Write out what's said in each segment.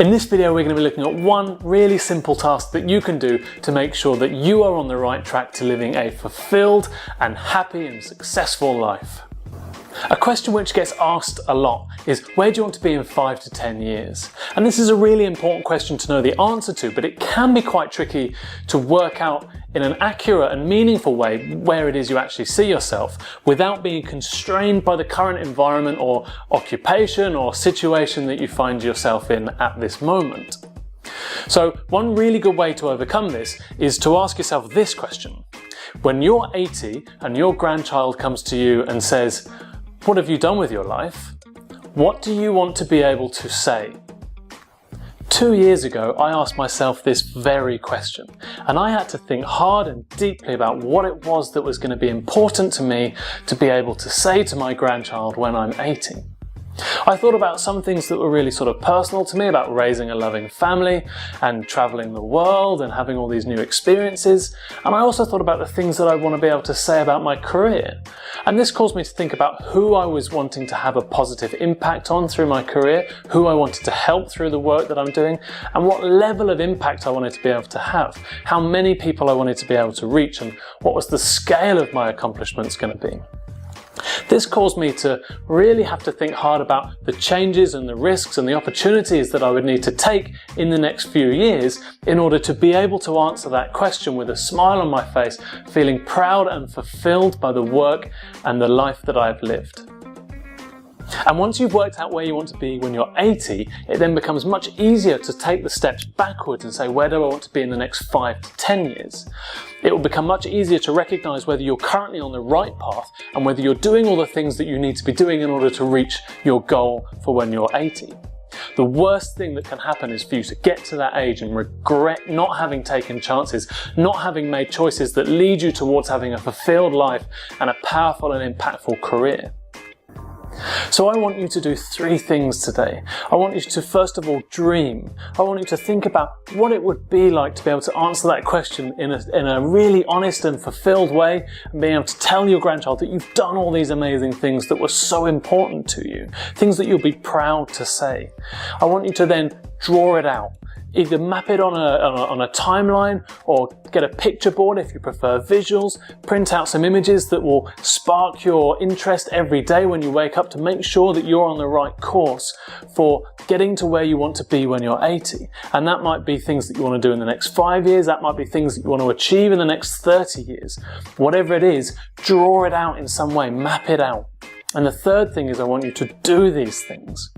In this video, we're going to be looking at one really simple task that you can do to make sure that you are on the right track to living a fulfilled and happy and successful life. A question which gets asked a lot is, where do you want to be in 5 to 10 years? And this is a really important question to know the answer to, but it can be quite tricky to work out in an accurate and meaningful way where it is you actually see yourself without being constrained by the current environment or occupation or situation that you find yourself in at this moment. So one really good way to overcome this is to ask yourself this question. When you're 80 and your grandchild comes to you and says, "What have you done with your life?" What do you want to be able to say? 2 years ago, I asked myself this very question, and I had to think hard and deeply about what it was that was going to be important to me to be able to say to my grandchild when I'm 80. I thought about some things that were really sort of personal to me, about raising a loving family and traveling the world and having all these new experiences. And I also thought about the things that I want to be able to say about my career. And this caused me to think about who I was wanting to have a positive impact on through my career, who I wanted to help through the work that I'm doing, and what level of impact I wanted to be able to have, how many people I wanted to be able to reach, and what was the scale of my accomplishments going to be. This caused me to really have to think hard about the changes and the risks and the opportunities that I would need to take in the next few years in order to be able to answer that question with a smile on my face, feeling proud and fulfilled by the work and the life that I've lived. And once you've worked out where you want to be when you're 80, it then becomes much easier to take the steps backwards and say, where do I want to be in the next 5 to 10 years? It will become much easier to recognize whether you're currently on the right path and whether you're doing all the things that you need to be doing in order to reach your goal for when you're 80. The worst thing that can happen is for you to get to that age and regret not having taken chances, not having made choices that lead you towards having a fulfilled life and a powerful and impactful career. So I want you to do 3 things today. I want you to first of all dream. I want you to think about what it would be like to be able to answer that question in a really honest and fulfilled way, and being able to tell your grandchild that you've done all these amazing things that were so important to you, things that you'll be proud to say. I want you to then draw it out. Either map it on a timeline or get a picture board if you prefer visuals, print out some images that will spark your interest every day when you wake up to make sure that you're on the right course for getting to where you want to be when you're 80. And that might be things that you want to do in the next 5 years, that might be things that you want to achieve in the next 30 years. Whatever it is, draw it out in some way, map it out. And the third thing is I want you to do these things.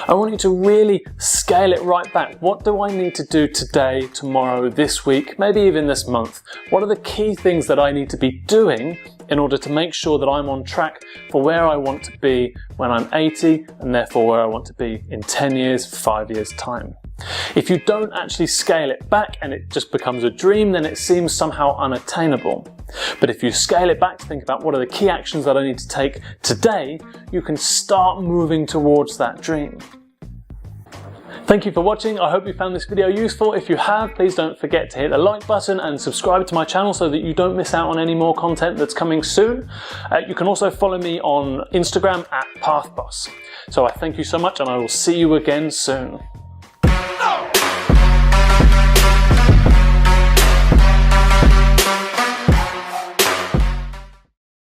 I want you to really scale it right back. What do I need to do today, tomorrow, this week, maybe even this month? What are the key things that I need to be doing in order to make sure that I'm on track for where I want to be when I'm 80 and therefore where I want to be in 10 years, 5 years time? If you don't actually scale it back and it just becomes a dream, then it seems somehow unattainable. But if you scale it back to think about what are the key actions that I need to take today, you can start moving towards that dream. Thank you for watching. I hope you found this video useful. If you have, please don't forget to hit the like button and subscribe to my channel so that you don't miss out on any more content that's coming soon. You can also follow me on Instagram at PathBoss. So I thank you so much and I will see you again soon.